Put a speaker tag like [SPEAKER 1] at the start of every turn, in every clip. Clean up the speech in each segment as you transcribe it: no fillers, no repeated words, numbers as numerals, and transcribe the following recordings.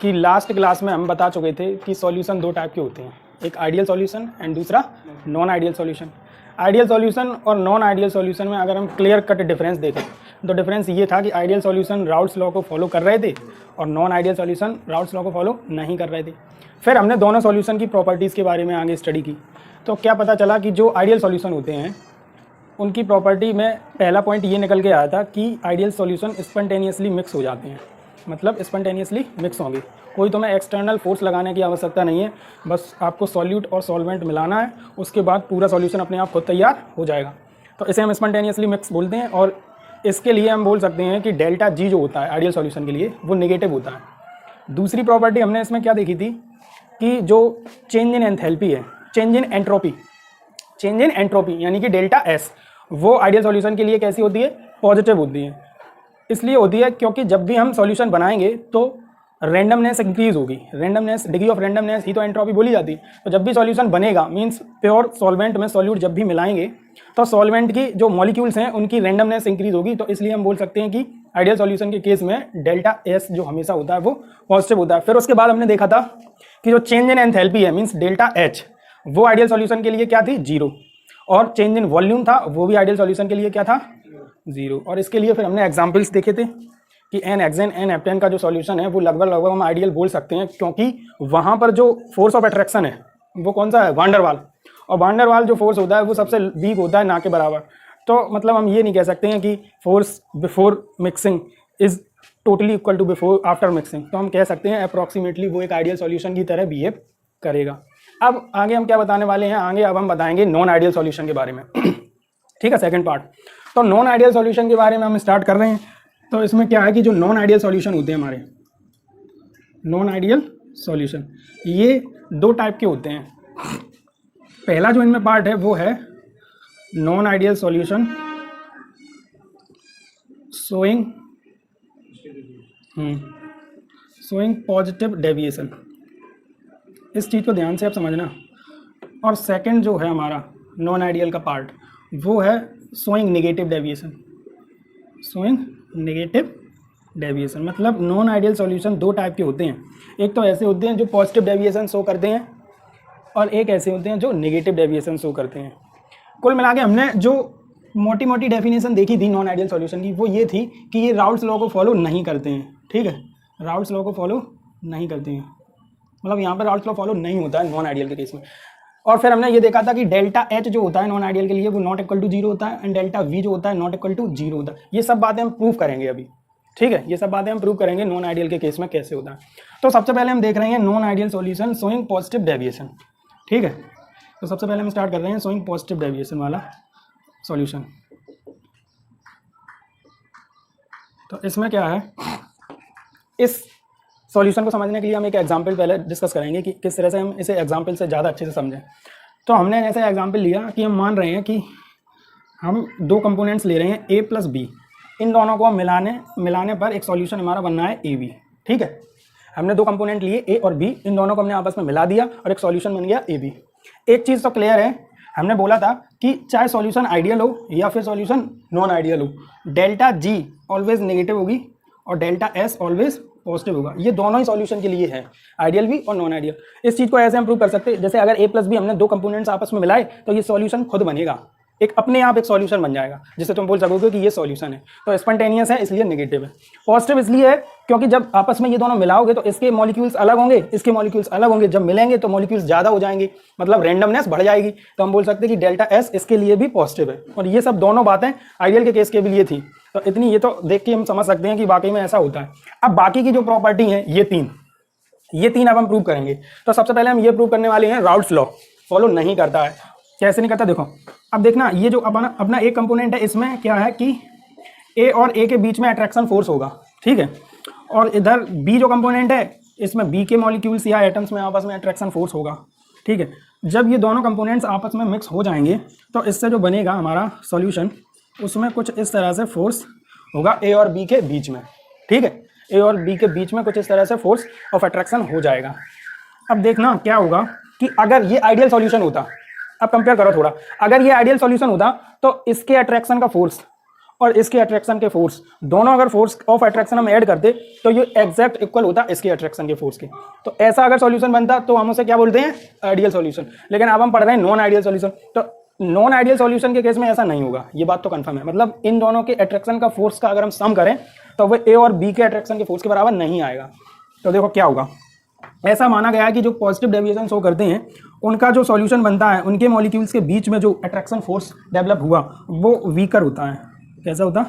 [SPEAKER 1] कि last class में हम बता चुके थे कि सॉल्यूशन दो टाइप के होते हैं, एक आइडियल सॉल्यूशन एंड दूसरा non ideal solution. Ideal solution और नॉन आइडियल सॉल्यूशन में अगर हम क्लियर कट डिफरेंस देखें तो डिफरेंस ये था कि आइडियल सॉल्यूशन राउल्स लॉ को फॉलो कर रहे थे और non ideal solution Raoult's law को फॉलो नहीं कर रहे थे। फिर हमने दोनों सॉल्यूशन की प्रॉपर्टीज़ के बारे में आगे स्टडी की, तो क्या पता चला कि जो आइडियल सॉल्यूशन होते हैं उनकी प्रॉपर्टी में पहला पॉइंट ये निकल के आया था कि आइडियल सॉल्यूशन स्पॉन्टेनियसली मिक्स हो जाते हैं, मतलब स्पॉन्टेनियसली मिक्स होंगे। कोई तुम्हें एक्सटर्नल फोर्स लगाने की आवश्यकता नहीं है, बस आपको सॉल्यूट और सॉल्वेंट मिलाना है, उसके बाद पूरा सॉल्यूशन अपने आप खुद तैयार हो जाएगा। तो इसे हम स्पॉन्टेनियसली मिक्स बोलते हैं और इसके लिए हम बोल सकते हैं कि डेल्टा जी जो होता है आइडियल सॉल्यूशन के लिए वो नेगेटिव होता है। दूसरी प्रॉपर्टी हमने इसमें क्या देखी थी कि जो चेंज इन एंथैल्पी है, चेंज इन एंट्रोपी यानी कि डेल्टा एस, वो आइडियल सॉल्यूशन के लिए कैसी होती है? पॉजिटिव होती है। इसलिए होती है क्योंकि जब भी हम सॉल्यूशन बनाएंगे तो रैंडमनेस इंक्रीज होगी, रैंडमनेस, डिग्री ऑफ रैंडमनेस ही तो एंट्रोपी बोली जाती है। तो जब भी सॉल्यूशन बनेगा मींस प्योर सॉल्वेंट में सॉल्यूट जब भी मिलाएंगे तो सॉल्वेंट की जो मॉलिक्यूल्स हैं उनकी रैंडमनेस इंक्रीज होगी। तो इसलिए हम बोल सकते हैं कि आइडियल सॉल्यूशन के केस में डेल्टा एस जो हमेशा होता है वो पॉजिटिव होता है। फिर उसके बाद हमने देखा था कि जो चेंज इन एंथैल्पी है मींस डेल्टा एच, वो आइडियल सॉल्यूशन के लिए क्या थी? 0। और चेंज इन वॉल्यूम था वो भी आइडियल सॉल्यूशन के लिए क्या था? 0। और इसके लिए फिर हमने एग्जांपल्स देखे थे कि एन एक्सेन एन एप्टेन का जो सॉल्यूशन है वो लगभग हम आइडियल बोल सकते हैं, क्योंकि वहाँ पर जो फोर्स ऑफ अट्रैक्शन है वो कौन सा है? वांडरवाल। और वांडरवाल जो फोर्स होता है वो सबसे वीक होता है ना के बराबर। तो मतलब हम ये नहीं कह सकते हैं कि force before mixing is totally equal to before after mixing. तो हम कह सकते हैं अप्रॉक्सीमेटली वो एक आइडियल सॉल्यूशन की तरह बिहेव करेगा। अब आगे हम क्या बताने वाले हैं? आगे अब हम बताएंगे नॉन आइडियल सॉल्यूशन के बारे में। ठीक है, सेकंड पार्ट। तो नॉन आइडियल सॉल्यूशन के बारे में हम स्टार्ट कर रहे हैं। तो इसमें क्या है कि जो नॉन आइडियल सॉल्यूशन होते हैं हमारे, नॉन आइडियल सॉल्यूशन ये दो टाइप के होते हैं। पहला जो इनमें पार्ट है वो है non ideal solution showing positive deviation. इस चीज़ को ध्यान से आप समझना। और सेकंड जो है हमारा नॉन आइडियल का पार्ट वो है showing negative deviation. Showing negative deviation मतलब नॉन आइडियल सॉल्यूशन दो टाइप के होते हैं। एक तो ऐसे होते हैं जो पॉजिटिव डेविएशन शो करते हैं और एक ऐसे होते हैं जो नेगेटिव डेविएशन शो करते हैं। कुल मिला के हमने जो मोटी मोटी डेफिनेशन देखी थी नॉन आइडियल सॉल्यूशन की वो ये थी कि ये राउल्स लॉ को फॉलो नहीं करते हैं। ठीक है, राउल्स लॉ को फॉलो नहीं करते हैं, मतलब यहाँ पर राउल्स लॉ फॉलो नहीं होता है नॉन आइडियल के केस में। और फिर हमने ये देखा था कि डेल्टा एच जो होता है नॉन आइडियल के लिए वो नॉट इक्वल टू 0 होता है एंड डेल्टा वी जो होता है नॉट इक्वल टू 0 होता है। ये सब बातें हम प्रूव करेंगे अभी। ठीक है, ये सब बातें हम प्रूव करेंगे नॉन आइडियल के केस में कैसे होता है। तो सबसे पहले हम देख रहे हैं non ideal solution showing positive deviation. ठीक है, तो सबसे पहले हम स्टार्ट कर रहे हैं शोइंग पॉजिटिव डेविएशन वाला सॉल्यूशन। तो इसमें क्या है, इस सॉल्यूशन को समझने के लिए हम एक एग्जांपल पहले डिस्कस करेंगे कि किस तरह से हम इसे एग्जांपल से ज़्यादा अच्छे से समझें। तो हमने ऐसे एग्जांपल लिया कि हम मान रहे हैं कि हम दो कंपोनेंट्स ले रहे हैं a प्लस बी, इन दोनों को मिलाने पर एक सॉल्यूशन हमारा बनना है ए बी। ठीक है, हमने दो कंपोनेंट लिए a और b, इन दोनों को हमने आपस में मिला दिया और एक सॉल्यूशन बन गया ए बी। एक चीज़ तो क्लियर है, हमने बोला था कि चाहे सॉल्यूशन आइडियल हो या फिर सॉल्यूशन नॉन आइडियल हो, डेल्टा जी ऑलवेज नेगेटिव होगी और डेल्टा एस ऑलवेज पॉजिटिव होगा। ये दोनों ही सॉल्यूशन के लिए है, आइडियल भी और नॉन आइडियल। इस चीज़ को ऐसे हम प्रूव कर सकते हैं, जैसे अगर a प्लस बी हमने दो कंपोनेंट्स आपस में मिलाए तो ये सॉल्यूशन खुद बनेगा, एक अपने आप एक सॉल्यूशन बन जाएगा जिससे तुम बोल सकोगे कि ये सॉल्यूशन है। तो स्पॉन्टेनियस है इसलिए नेगेटिव है। पॉजिटिव इसलिए है क्योंकि जब आपस में ये दोनों मिलाओगे तो इसके मॉलिक्यूल्स अलग होंगे, इसके मॉलिक्यूल्स अलग होंगे, जब मिलेंगे तो मॉलिक्यूल्स ज़्यादा हो जाएंगे, मतलब रैंडमनेस बढ़ जाएगी। तो हम बोल सकते हैं कि डेल्टा एस इसके लिए भी पॉजिटिव है। और ये सब दोनों बातें आइडियल के केस के भी लिए थी। तो इतनी ये तो देख के हम समझ सकते हैं कि वाकई में ऐसा होता है। अब बाकी की जो प्रॉपर्टी है ये तीन अब हम प्रूव करेंगे। तो सबसे पहले हम ये प्रूव करने वाले हैं राउल्स लॉ फॉलो नहीं करता है। कैसे नहीं करता देखो, अब देखना ये जो अपना एक कंपोनेंट है इसमें क्या है कि ए और ए के बीच में अट्रैक्शन फोर्स होगा। ठीक है, और इधर बी जो कंपोनेंट है इसमें बी के मॉलिक्यूल्स या एटम्स में आपस में अट्रैक्शन फोर्स होगा। ठीक है, जब ये दोनों कंपोनेंट्स आपस में मिक्स हो जाएंगे तो इससे जो बनेगा हमारा सॉल्यूशन उसमें कुछ इस तरह से फोर्स होगा ए और बी के बीच में। ठीक है, ए और बी के बीच में कुछ इस तरह से फोर्स ऑफ अट्रैक्शन हो जाएगा। अब देखना क्या होगा कि अगर ये आइडियल सॉल्यूशन होता, अब कंपेयर करो थोड़ा, अगर ये आइडियल सॉल्यूशन होता तो इसके अट्रैक्शन का फोर्स और इसके अट्रैक्शन के फोर्स, दोनों अगर फोर्स ऑफ अट्रैक्शन हम ऐड करते तो ये एग्जैक्ट इक्वल होता इसके अट्रैक्शन के फोर्स के। तो ऐसा अगर सॉल्यूशन बनता तो हम उसे क्या बोलते हैं, आइडियल सॉल्यूशन। लेकिन अब हम पढ़ रहे हैं नॉन आइडियल सॉल्यूशन, तो नॉन आइडियल सॉल्यूशन के केस में ऐसा नहीं होगा, ये बात तो कंफर्म है। मतलब इन दोनों के अट्रैक्शन का फोर्स का अगर हम सम करें तो वो ए और बी के अट्रैक्शन के फोर्स के बराबर नहीं आएगा। तो देखो क्या होगा, ऐसा माना गया है कि जो पॉजिटिव डेविएशन शो करते हैं उनका जो सॉल्यूशन बनता है, उनके मॉलिक्यूल्स के बीच में जो अट्रैक्शन फोर्स डेवलप हुआ वो वीकर होता है। कैसा होता,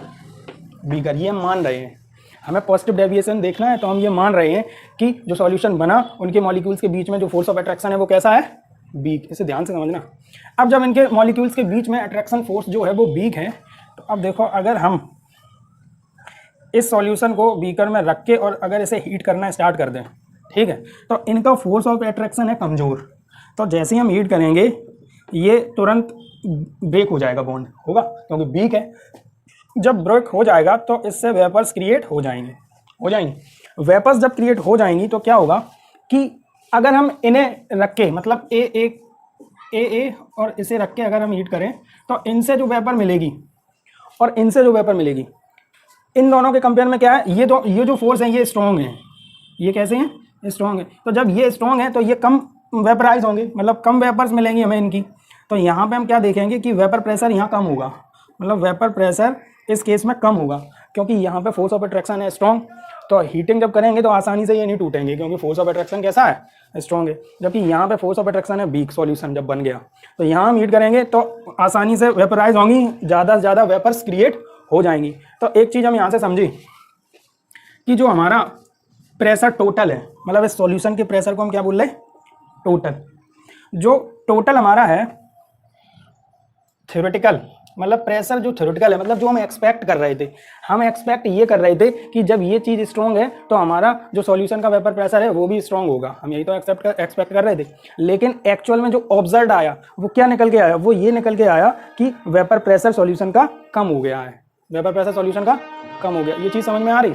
[SPEAKER 1] वीकर। ये हम मान रहे हैं, हमें पॉजिटिव डेविएशन देखना है तो हम ये मान रहे हैं कि जो सॉल्यूशन बना उनके मॉलिक्यूल्स के बीच में जो फोर्स ऑफ अट्रैक्शन है वो कैसा है, वीक। इसे ध्यान से समझना। अब जब इनके मॉलिक्यूल्स के बीच में अट्रैक्शन फोर्स जो है वो वीक है, तो अब देखो अगर हम इस सॉल्यूशन को बीकर में रख के और अगर इसे हीट करना स्टार्ट कर दें, ठीक है, तो इनका फोर्स ऑफ अट्रैक्शन है कमज़ोर। तो जैसे ही हम हीट करेंगे ये तुरंत ब्रेक हो जाएगा, बॉन्ड होगा क्योंकि वीक है। जब ब्रेक हो जाएगा तो इससे वेपर्स क्रिएट हो जाएंगे। वेपर्स जब क्रिएट हो जाएंगी तो क्या होगा कि अगर हम इन्हें रख के, मतलब ए और इसे रख के अगर हम हीट करें तो इनसे जो वेपर मिलेगी और इनसे जो वेपर मिलेगी, इन दोनों के कंपेयर में क्या है, ये जो फोर्स है ये स्ट्रॉन्ग है। ये कैसे हैं, स्ट्रॉन्ग है। तो जब ये स्ट्रॉन्ग है तो ये कम वेपराइज होंगे, मतलब कम वेपर्स मिलेंगी हमें इनकी। तो यहाँ पे हम क्या देखेंगे कि वेपर प्रेशर यहाँ कम होगा, मतलब वेपर प्रेशर इस केस में कम होगा क्योंकि यहाँ पे फोर्स ऑफ अट्रैक्शन है स्ट्रॉन्ग। तो हीटिंग जब करेंगे तो आसानी से ये नहीं टूटेंगे क्योंकि फोर्स ऑफ अट्रैक्शन कैसा है, स्ट्रॉन्ग है। जबकि यहाँ पे फोर्स ऑफ अट्रैक्शन है वीक। सॉल्यूशन जब बन गया तो यहाँ हम हीट करेंगे तो आसानी से वेपराइज होंगी, ज़्यादा से ज़्यादा वेपर्स क्रिएट हो जाएंगी। तो एक चीज़ हम यहाँ से समझी कि जो हमारा प्रेशर टोटल है, मतलब इस सॉल्यूशन के प्रेशर को हम क्या बोल रहे हैं, टोटल। जो टोटल हमारा है थ्योरेटिकल, मतलब प्रेशर जो थ्योरेटिकल है, मतलब जो हम एक्सपेक्ट कर रहे थे, हम एक्सपेक्ट ये कर रहे थे कि जब ये चीज़ स्ट्रॉन्ग है तो हमारा जो सॉल्यूशन का वेपर प्रेशर है वो भी स्ट्रॉन्ग होगा। हम यही तो एक्सपेक्ट कर रहे थे। लेकिन एक्चुअल में जो ऑब्जर्व आया वो क्या निकल के आया, वो ये निकल के आया कि वेपर प्रेशर सॉल्यूशन का कम हो गया है। वेपर प्रेशर सॉल्यूशन का कम हो गया। ये चीज़ समझ में आ रही,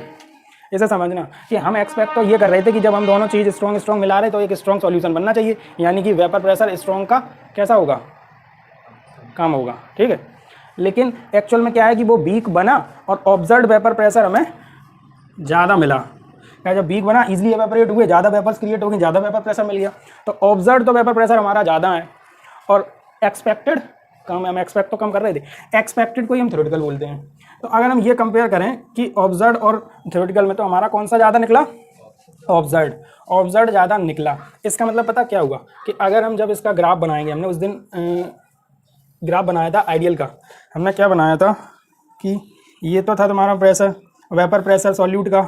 [SPEAKER 1] इसे समझना कि हम एक्सपेक्ट तो ये कर रहे थे कि जब हम दोनों चीज़ स्ट्रॉन्ग मिला रहे तो एक स्ट्रॉन्ग सॉल्यूशन बनना चाहिए, यानी कि वेपर प्रेशर स्ट्रॉन्ग का कैसा होगा, कम होगा, ठीक है। लेकिन एक्चुअल में क्या है कि वो वीक बना और ऑब्जर्व वेपर प्रेशर हमें ज़्यादा मिला। क्या, जब वीक बना इजीली एवेपोरेट हुए, ज़्यादा वेपर्स क्रिएट हो गए, ज़्यादा वेपर प्रेशर मिल गया। तो ऑब्जर्व तो वेपर प्रेशर हमारा ज़्यादा है और एक्सपेक्टेड कम है। हम एक्सपेक्ट तो कम कर रहे थे, एक्सपेक्टेड को ही हम थ्योरेटिकल बोलते हैं। तो अगर हम ये कंपेयर करें कि ऑब्जर्व और थ्योरेटिकल में, तो हमारा कौन सा ज़्यादा निकला, ऑब्जर्व ज़्यादा निकला। इसका मतलब पता क्या हुआ कि अगर हम जब इसका ग्राफ बनाएंगे, हमने उस दिन ग्राफ बनाया था आइडियल का, हमने क्या बनाया था कि ये तो था तुम्हारा प्रेशर, वेपर प्रेशर सॉल्यूट का,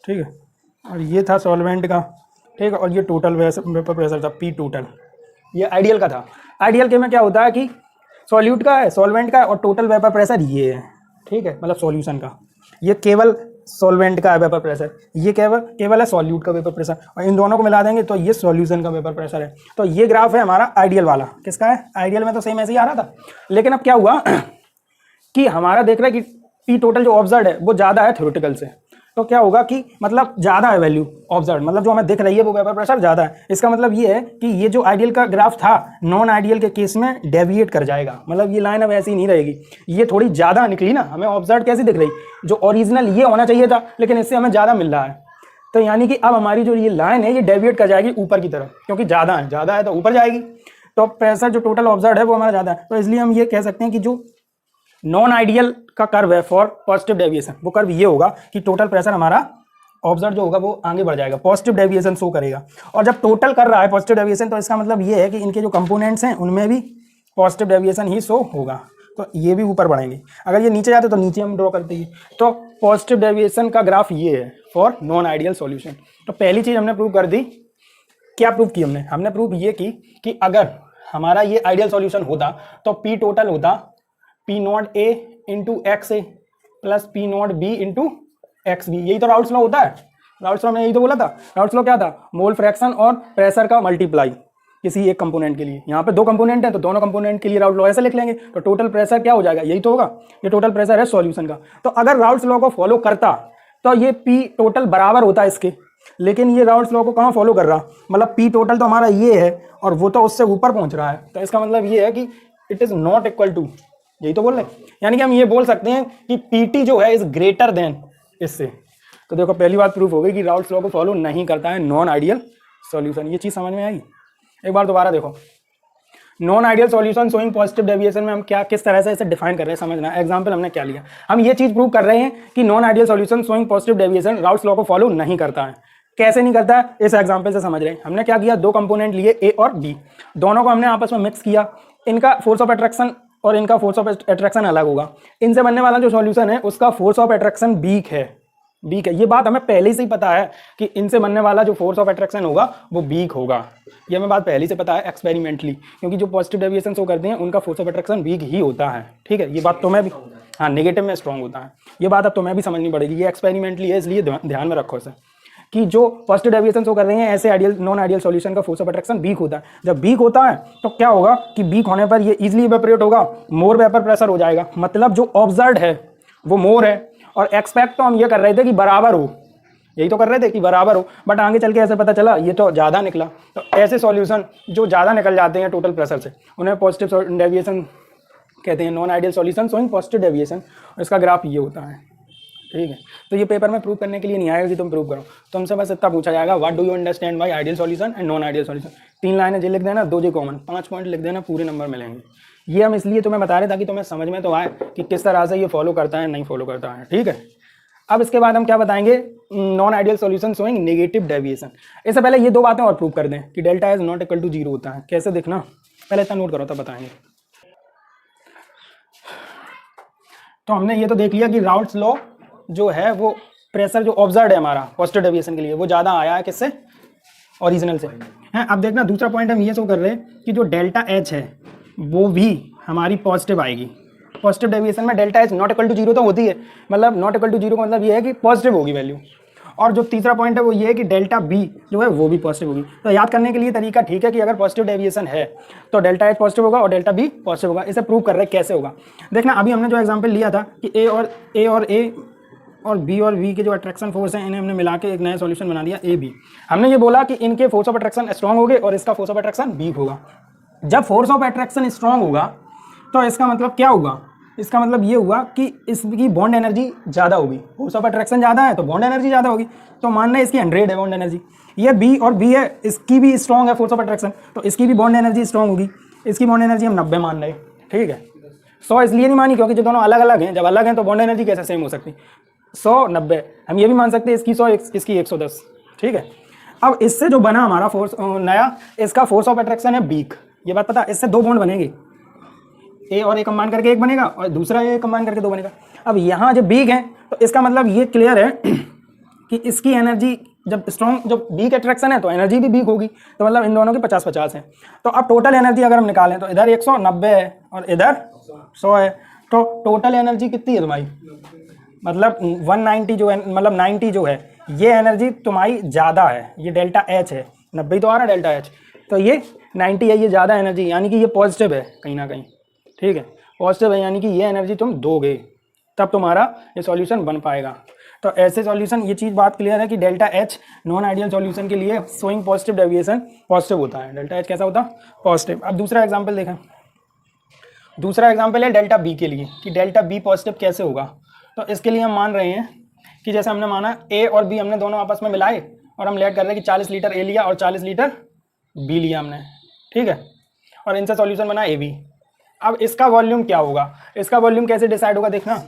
[SPEAKER 1] ठीक है, और ये था सॉल्वेंट का, ठीक है, और ये टोटल वेपर प्रेशर था पी टोटल, ये आइडियल का था। आइडियल के में क्या होता है कि सॉल्यूट का है, सॉल्वेंट का है और टोटल वेपर प्रेशर ये है, ठीक है, मतलब सॉल्यूशन का। ये केवल सॉल्वेंट का है वेपर प्रेशर, ये केवल है सॉल्यूट का वेपर प्रेशर, और इन दोनों को मिला देंगे तो ये सॉल्यूशन का वेपर प्रेशर है। तो ये ग्राफ है हमारा आइडियल वाला। किसका है, आइडियल में तो सेम ऐसे ही आ रहा था। लेकिन अब क्या हुआ कि हमारा देख रहा है कि पी टोटल जो ऑब्जर्व है वो ज़्यादा है थ्योरेटिकल से। तो क्या होगा कि मतलब ज़्यादा है वैल्यू ऑब्जर्व, मतलब जो हमें दिख रही है वो वेपर प्रेशर ज़्यादा है। इसका मतलब ये है कि ये जो आइडियल का ग्राफ था नॉन आइडियल के केस में डेविएट कर जाएगा, मतलब ये लाइन अब ऐसी नहीं रहेगी, ये थोड़ी ज़्यादा निकली ना। हमें ऑब्जर्व कैसी दिख रही, जो ओरिजिनल ये होना चाहिए था लेकिन इससे हमें ज़्यादा मिल रहा है। तो यानी कि अब हमारी जो ये लाइन है ये डेविएट कर जाएगी ऊपर की तरफ, क्योंकि ज़्यादा है तो ऊपर जाएगी। तो प्रेशर जो टोटल ऑब्जर्व है वो हमारा ज़्यादा है। तो इसलिए हम ये कह सकते हैं कि जो नॉन आइडियल का कर्व है फॉर पॉजिटिव डेविएशन, वो कर्व ये होगा कि टोटल प्रेशर हमारा ऑब्जर्व जो होगा वो आगे बढ़ जाएगा, पॉजिटिव डेविएशन शो करेगा। और जब टोटल कर रहा है पॉजिटिव डेविएशन तो इसका मतलब ये है कि इनके जो कंपोनेंट्स हैं उनमें भी पॉजिटिव डेविएशन ही शो होगा, तो ये भी ऊपर बढ़ेंगे। अगर ये नीचे जाते तो नीचे हम ड्रॉ करते हैं। तो पॉजिटिव डेविएशन का ग्राफ ये है फॉर नॉन आइडियल सॉल्यूशन। तो पहली चीज़ हमने प्रूव कर दी। क्या प्रूव की हमने प्रूव ये की कि अगर हमारा ये आइडियल सॉल्यूशन होता तो पी टोटल होता P not A into X A plus P not B into X B. यही तो राउल्स लॉ होता है। राउल्स लॉ में यही तो बोला था। राउल्स लॉ क्या था, मोल फ्रैक्शन और प्रेशर का मल्टीप्लाई किसी एक कंपोनेंट के लिए। यहाँ पे दो कंपोनेंट है तो दोनों कंपोनेंट के लिए राउल्स लॉ ऐसे लिख लेंगे। तो टोटल प्रेशर क्या हो जाएगा, यही तो होगा, ये टोटल प्रेशर है सॉल्यूशन का। तो अगर राउल्स लॉ को फॉलो करता तो ये पी टोटल बराबर होता है इसके, लेकिन ये राउल्स लॉ को कहाँ फॉलो कर रहा, मतलब पी टोटल तो हमारा ये है और वो तो उससे ऊपर पहुंच रहा है। तो इसका मतलब ये है कि it is not equal to यही तो बोल रहे हैं। यानी कि हम ये बोल सकते हैं कि पीटी जो है इज ग्रेटर देन इससे। तो देखो पहली बात प्रूफ हो गई कि राउल्स लॉ को फॉलो नहीं करता है नॉन आइडियल सॉल्यूशन। ये चीज समझ में आई? एक बार दोबारा देखो, non ideal solution showing positive deviation में हम क्या किस तरह से इसे डिफाइन कर रहे हैं समझना। एग्जांपल हमने क्या लिया, हम ये चीज प्रूव कर रहे हैं कि non ideal solution showing positive deviation Raoult's law को फॉलो नहीं करता है। कैसे नहीं करता है इस एग्जांपल से समझ रहे हैं। हमने क्या किया, दो कंपोनेंट लिए ए और बी, दोनों को हमने आपस में मिक्स किया। इनका फोर्स ऑफ अट्रैक्शन और इनका फोर्स ऑफ अट्रैक्शन अलग होगा। इनसे बनने वाला जो सॉल्यूशन है उसका फोर्स ऑफ अट्रैक्शन वीक है। ये बात हमें पहले से ही पता है कि इनसे बनने वाला जो फोर्स ऑफ अट्रैक्शन होगा वो वीक होगा। ये हमें बात पहले से पता है एक्सपेरिमेंटली, क्योंकि जो पॉजिटिव डेविएशन शो करते हैं उनका फोर्स ऑफ अट्रैक्शन वीक ही होता है। ठीक है, ये बात तो मैं भी, हाँ नेगेटिव में स्ट्रॉन्ग होता है। ये बात अब तो मैं भी समझनी पड़ेगी, ये एक्सपेरिमेंटली है इसलिए ध्यान में रखो इसे कि जो पॉजिटिव डेविएशन शो कर रहे हैं ऐसे आइडियल नॉन आइडियल सॉल्यूशन का फोर्स ऑफ अट्रैक्शन वीक होता है। जब वीक होता है तो क्या होगा कि वीक होने पर ये इजीली इवेपोरेट होगा, मोर वेपर प्रेशर हो जाएगा। मतलब जो ऑब्जर्व्ड है वो मोर है और एक्सपेक्ट तो हम ये कर रहे थे कि बराबर हो, यही तो कर रहे थे कि बराबर हो, बट आगे चल के ऐसे पता चला ये तो ज़्यादा निकला। तो ऐसे सॉल्यूशन जो ज़्यादा निकल जाते हैं टोटल प्रेशर से उन्हें पॉजिटिव डेविएशन कहते हैं, non ideal solution showing positive deviation. इसका ग्राफ ये होता है। ठीक है, तो ये पेपर में प्रूव करने के लिए नहीं आएगा कि तुम प्रूव करो, तुमसे बस इतना पूछा जाएगा what do you understand by ideal solution and non ideal solution. 3 लाइनें जी लिख देना, 2 जी कॉमन, 5 पॉइंट लिख देना, पूरे नंबर मिलेंगे। ये हम इसलिए तुम्हें बता रहे ताकि तुम्हें समझ में तो आए कि किस तरह से ये फॉलो करता है नहीं फॉलो करता है। ठीक है, अब इसके बाद हम क्या बताएंगे, non ideal solution showing negative deviation. इससे पहले ये 2 बातें और प्रूव कर दें कि delta is not equal to 0 होता है। कैसे देखना, पहले इतना नोट करो तब बताएंगे। तो हमने ये तो देख लिया कि राउल्स लॉ जो है वो प्रेशर जो ऑब्जर्व है हमारा पॉजिटिव डेविएशन के लिए वो ज़्यादा आया है किससे, ओरिजिनल से है। अब देखना दूसरा पॉइंट हम ये शो कर रहे हैं कि जो डेल्टा एच है वो भी हमारी पॉजिटिव आएगी। पॉजिटिव डेविएशन में delta H not equal to 0 तो होती है, मतलब नॉट इक्वल टू 0 का मतलब ये है कि पॉजिटिव होगी वैल्यू। और जो तीसरा पॉइंट है वो ये है कि डेल्टा बी जो है वो भी पॉजिटिव होगी। तो याद करने के लिए तरीका ठीक है कि अगर पॉजिटिव डेविएशन है तो डेल्टा एच पॉजिटिव होगा और डेल्टा बी पॉजिटिव होगा। इसे प्रूव कर रहे हैं कैसे होगा। देखना अभी हमने जो एग्जाम्पल लिया था कि ए और बी के जो अट्रैक्शन फोर्स है इन्हें हमने मिला के एक नया सॉल्यूशन बना दिया ए बी। हमने ये बोला कि इनके फोर्स ऑफ अट्रैक्शन स्ट्रॉन्ग होंगे और इसका फोर्स ऑफ अट्रैक्शन वीक होगा। जब फोर्स ऑफ अट्रैक्शन स्ट्रॉन्ग होगा तो इसका मतलब क्या होगा, इसका मतलब ये हुआ कि इसकी बॉन्ड एनर्जी ज़्यादा होगी। फोर्स ऑफ अट्रैक्शन ज़्यादा है तो बॉन्ड एनर्जी ज़्यादा होगी। तो मानना है इसकी 100 है बॉन्ड एनर्जी। ये बी और बी है, इसकी भी स्ट्रॉन्ग है फोर्स ऑफ अट्रैक्शन, तो इसकी भी बॉन्ड एनर्जी स्ट्रॉन्ग होगी। इसकी बॉन्ड एनर्जी हम 90 मान रहे हैं। ठीक है, 100 इसलिए नहीं मानी क्योंकि जो दोनों अलग अलग हैं, जब अलग हैं तो बॉन्ड एनर्जी कैसे सेम हो सकती, 100 90। हम ये भी मान सकते हैं इसकी 100 इसकी 110। ठीक है, अब इससे जो बना हमारा फोर्स नया, इसका फोर्स ऑफ अट्रैक्शन है वीक। ये बात पता, इससे 2 बॉन्ड बनेंगे, ए और ए कंबाइन करके 1 बनेगा और दूसरा ए कंबाइन करके 2 बनेगा। अब यहाँ जब वीक है तो इसका मतलब ये क्लियर है कि इसकी एनर्जी जब स्ट्रॉन्ग, जब वीक अट्रैक्शन है तो एनर्जी भी वीक होगी। तो मतलब इन दोनों की 50-50 है। तो अब टोटल एनर्जी अगर हम निकालें तो इधर 190 है और इधर 100 है। तो टोटल एनर्जी कितनी है तुम्हारी, मतलब 190 जो है, मतलब 90 जो है ये एनर्जी तुम्हारी ज़्यादा है। ये डेल्टा एच है, 90 तो आ रहा है डेल्टा एच, तो ये 90 है, ये ज़्यादा एनर्जी, यानी कि ये पॉजिटिव है कहीं ना कहीं। ठीक है, पॉजिटिव है यानी कि ये एनर्जी तुम दोगे तब तुम्हारा ये सॉल्यूशन बन पाएगा। तो ऐसे सॉल्यूशन, ये चीज़ बात क्लियर है कि delta H non ideal solution के लिए शोइंग पॉजिटिव डेविएशन पॉजिटिव होता है। डेल्टा एच कैसा होता है, पॉजिटिव। अब दूसरा एग्जांपल देखें, दूसरा एग्जांपल है डेल्टा बी के लिए कि डेल्टा बी पॉजिटिव कैसे होगा। तो इसके लिए हम मान रहे हैं कि जैसे हमने माना ए और बी हमने दोनों आपस में मिलाए और हम लेट कर रहे हैं कि 40 लीटर ए लिया और 40 लीटर बी लिया हमने। ठीक है, और इनसे सॉल्यूशन बना ए बी। अब इसका वॉल्यूम क्या होगा, इसका वॉल्यूम कैसे डिसाइड होगा, देखना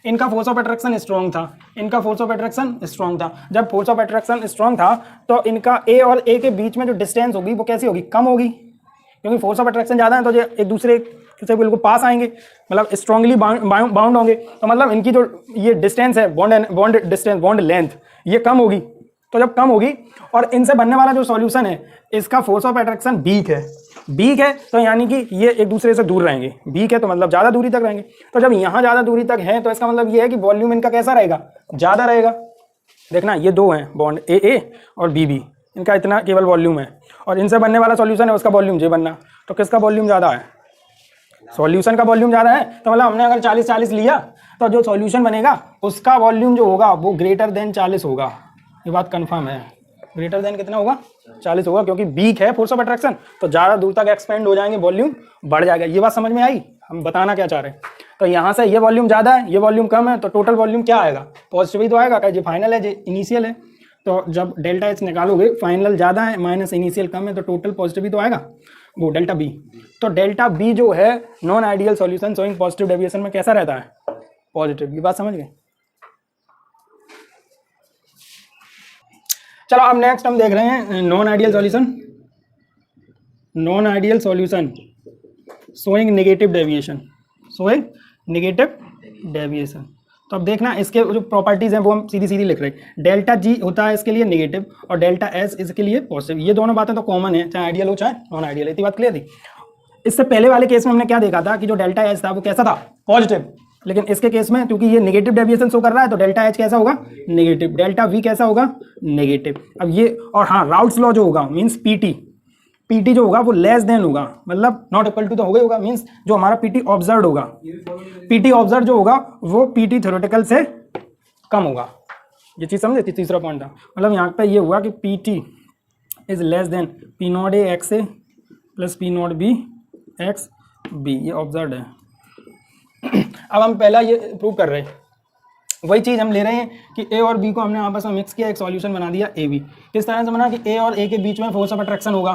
[SPEAKER 1] इनका फोर्स ऑफ अट्रैक्शन स्ट्रॉन्ग था, इनका फोर्स ऑफ अट्रैक्शन स्ट्रॉन्ग था। जब फोर्स ऑफ अट्रैक्शन स्ट्रॉन्ग था तो इनका ए और ए के बीच में जो डिस्टेंस होगी वो कैसी होगी, कम होगी, क्योंकि फोर्स ऑफ अट्रैक्शन ज़्यादा है तो ये एक दूसरे से बिल्कुल पास आएंगे, मतलब स्ट्रांगली बाउंड होंगे। तो मतलब इनकी जो ये डिस्टेंस है, बॉन्ड डिस्टेंस, बॉन्ड लेंथ, ये कम होगी। तो जब कम होगी और इनसे बनने वाला जो सॉल्यूशन है इसका फोर्स ऑफ अट्रैक्शन वीक है, वीक है तो यानी कि ये एक दूसरे से दूर रहेंगे। वीक है तो मतलब ज़्यादा दूरी तक रहेंगे। तो जब यहाँ ज़्यादा दूरी तक है तो इसका मतलब ये है कि वॉल्यूम इनका कैसा रहेगा, ज़्यादा रहेगा। देखना ये 2 हैं बॉन्ड ए और बी, इनका इतना केवल वॉल्यूम है और इनसे बनने वाला सॉल्यूशन है उसका वॉल्यूम जे बनना। तो किसका वॉल्यूम ज़्यादा है, सॉल्यूशन का वॉल्यूम ज़्यादा है। तो मतलब हमने अगर 40-40 लिया तो जो सॉल्यूशन बनेगा उसका वॉल्यूम जो होगा वो ग्रेटर देन 40 होगा। ये बात कंफर्म है। ग्रेटर देन कितना होगा 40 होगा, क्योंकि वीक है फोर्स ऑफ अट्रैक्शन तो ज़्यादा दूर तक एक्सपेंड हो जाएंगे, वॉल्यूम बढ़ जाएगा। ये बात समझ में आई, हम बताना क्या चाह रहे हैं। तो यहाँ से ये वॉल्यूम ज़्यादा है, ये वॉल्यूम कम है, तो टोटल वॉल्यूम क्या आएगा, पॉजिटिव ही तो आएगा। क्या ये फाइनल है, ये इनिशियल है, तो जब डेल्टा एच निकालोगे फाइनल ज़्यादा है माइनस इनिशियल कम है, तो टोटल पॉजिटिव ही तो आएगा, वो डेल्टा बी। तो डेल्टा बी जो है non ideal solution showing positive deviation में कैसा रहता है, पॉजिटिव। ये बात समझ गए। चलो अब नेक्स्ट हम देख रहे हैं non ideal solution, non ideal solution showing negative deviation, showing negative deviation. तो अब देखना इसके जो प्रॉपर्टीज हैं वो हम सीधी सीधी लिख रहे हैं। डेल्टा जी होता है इसके लिए नेगेटिव और डेल्टा एस इसके लिए पॉजिटिव। ये दोनों बातें तो कॉमन है, चाहे आइडियल हो चाहे नॉन आइडियल। इतनी बात क्लियर थी। इससे पहले वाले केस में हमने क्या देखा था कि जो डेल्टा एच था वो कैसा था, पॉजिटिव। लेकिन इसके केस में क्योंकि ये नेगेटिव डेविएशन शो कर रहा है तो डेल्टा एच कैसा होगा, नेगेटिव। डेल्टा वी कैसा होगा, नेगेटिव। अब ये और हाँ, राउट्स लॉ जो होगा मीन्स पीटी, पीटी जो होगा वो लेस देन होगा, मतलब नॉट इक्वल टू तो होगा ही होगा, मीन्स जो हमारा पीटी ऑब्जर्व होगा, पीटी ऑब्जर्व जो होगा वो पीटी थ्योरेटिकल से कम होगा। ये चीज़ समझे, तीसरा पॉइंट था। मतलब यहाँ पे ये हुआ कि PT is less than P not A X A plus P not B X B, ये ऑब्जर्व है। अब हम पहला ये प्रूव कर रहे हैं, वही चीज़ हम ले रहे हैं कि ए और बी को हमने आपस में मिक्स किया, एक सॉल्यूशन बना दिया ए बी। किस तरह से बना कि ए और ए के बीच में फोर्स ऑफ अट्रैक्शन होगा,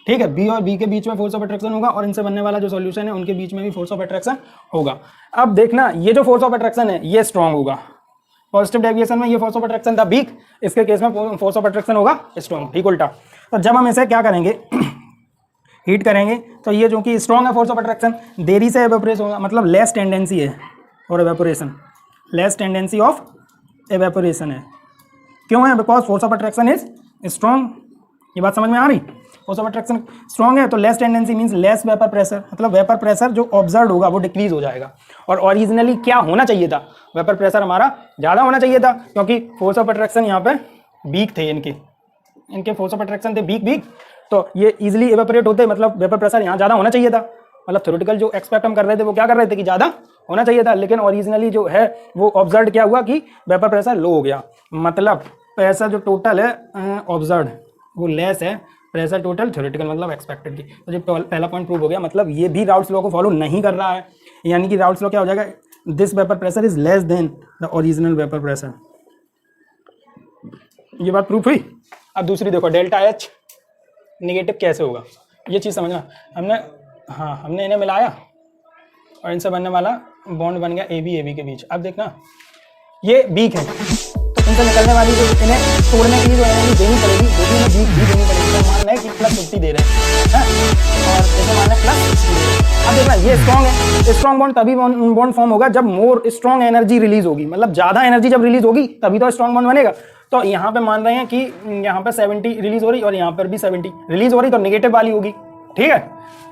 [SPEAKER 1] ठीक है, बी और बी के बीच में फोर्स ऑफ अट्रैक्शन होगा और इनसे बनने वाला जो सॉल्यूशन है उनके बीच में भी फोर्स ऑफ अट्रैक्शन होगा। अब देखना ये जो फोर्स ऑफ अट्रैक्शन है ये स्ट्रॉन्ग होगा, पॉजिटिव डेविएशन में ये फोर्स ऑफ अट्रैक्शन था वीक, इसके केस में फोर्स ऑफ अट्रैक्शन होगा स्ट्रॉन्ग, ठीक उल्टा। तो जब हम इसे क्या करेंगे, हीट करेंगे, तो ये जो कि स्ट्रॉन्ग है फोर्स ऑफ अट्रैक्शन, देरी से एवेपोरेशन होगा, मतलब लेस टेंडेंसी है और evaporation, less tendency of evaporation है। क्यों है, because force of attraction is strong. ये बात समझ में आ रही, फोर्स ऑफ अट्रैक्शन स्ट्रॉन्ग है तो less tendency means less vapour pressure, मतलब वेपर प्रेशर जो ऑब्जर्व होगा वो डिक्रीज हो जाएगा। और ओरिजिनली क्या होना चाहिए था, वेपर प्रेशर हमारा ज़्यादा होना चाहिए था, क्योंकि फोर्स ऑफ अट्रैक्शन यहाँ पे वीक थे, इनके फोर्स ऑफ अट्रैक्शन थे वीक, तो ये इजीली एवेपोरेट होते, मतलब वेपर प्रेशर यहाँ ज़्यादा होना चाहिए था। मतलब थ्योरेटिकल जो एक्सपेक्ट हम कर रहे थे वो क्या कर रहे थे कि ज़्यादा होना चाहिए था, लेकिन ओरिजिनली जो है वो ऑब्जर्व क्या हुआ कि वेपर प्रेशर लो हो गया, मतलब प्रेशर जो टोटल है ऑब्जर्व वो लेस है, प्रेशर टोटल थ्योरेटिकल मतलब एक्सपेक्टेड की। तो जो पहला पॉइंट प्रूव हो गया, मतलब ये भी राउट्स लॉ को फॉलो नहीं कर रहा है, यानी कि राउट्स लॉ क्या हो जाएगा, this vapour pressure is less then the original vapour pressure. ये बात प्रूफ हुई। अब दूसरी देखो, डेल्टा एच नेगेटिव कैसे होगा, ये चीज़ समझना। हमने इन्हें मिलाया और इनसे बनने वाला बॉन्ड बन गया ए बी के बीच। अब देखना ये वीक है तो इनसे निकलने वाली जो इन्हें तोड़ने के लिए जो एनर्जी देनी पड़ेगी वो भी इन्हें वीक भी देनी पड़ेगी। तो मान रहे हैं कि +50 दे रहे हैं और जैसे मान रहे +60 दे रहे हैं। अब देखना ये स्ट्रॉन्ग है, स्ट्रॉन्ग बॉन्ड तभी बॉन्ड फॉर्म होगा जब मोर स्ट्रॉन्ग एनर्जी रिलीज होगी, मतलब ज़्यादा एनर्जी जब रिलीज होगी तभी तो स्ट्रॉन्ग बॉन्ड बनेगा। तो यहाँ पे मान रहे हैं कि यहाँ पे 70 रिलीज हो रही और यहाँ पर भी 70 रिलीज हो रही, तो नेगेटिव वाली होगी, ठीक है।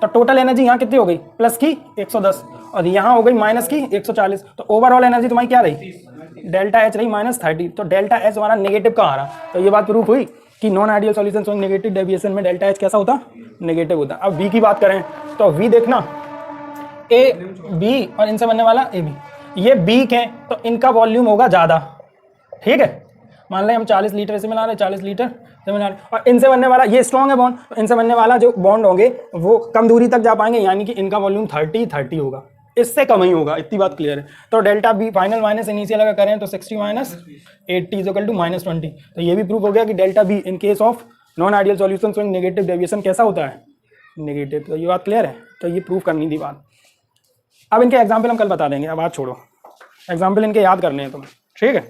[SPEAKER 1] तो टोटल एनर्जी यहाँ कितनी हो गई, प्लस की 110 और यहाँ हो गई माइनस की 140। तो ओवरऑल एनर्जी तुम्हारी क्या रही, डेल्टा एच रही -30। तो डेल्टा एच हमारा नेगेटिव कहाँ आ रहा, तो ये बात प्रूफ हुई कि non ideal solution showing negative deviation में डेल्टा एच कैसा होता, नेगेटिव होता। अब वी की बात करें तो वी देखना ए बी और इनसे बनने वाला ए बी, ये वीक है तो इनका वॉल्यूम होगा ज़्यादा, ठीक है। मान लें हम 40 लीटर से मिला रहे, 40 लीटर से मिला रहे, और इनसे बनने वाला ये स्ट्रॉन्ग है बॉन्ड, तो इनसे बनने वाला जो बॉन्ड होंगे वो कम दूरी तक जा पाएंगे, यानी कि इनका वॉल्यूम 30 होगा, इससे कम ही होगा, इतनी बात क्लियर है। तो delta B final minus initial अगर करें तो 60 - 80 = -20। तो ये भी प्रूफ हो गया कि delta be in case of non ideal solution showing negative deviation कैसा होता है, नेगेटिव। तो ये बात क्लियर है, तो ये प्रूफ करनी थी बात। अब इनके एग्जाम्पल हम कल बता देंगे, अब आज छोड़ो, एग्जाम्पल इनके याद करने हैं तुम्हें, ठीक है।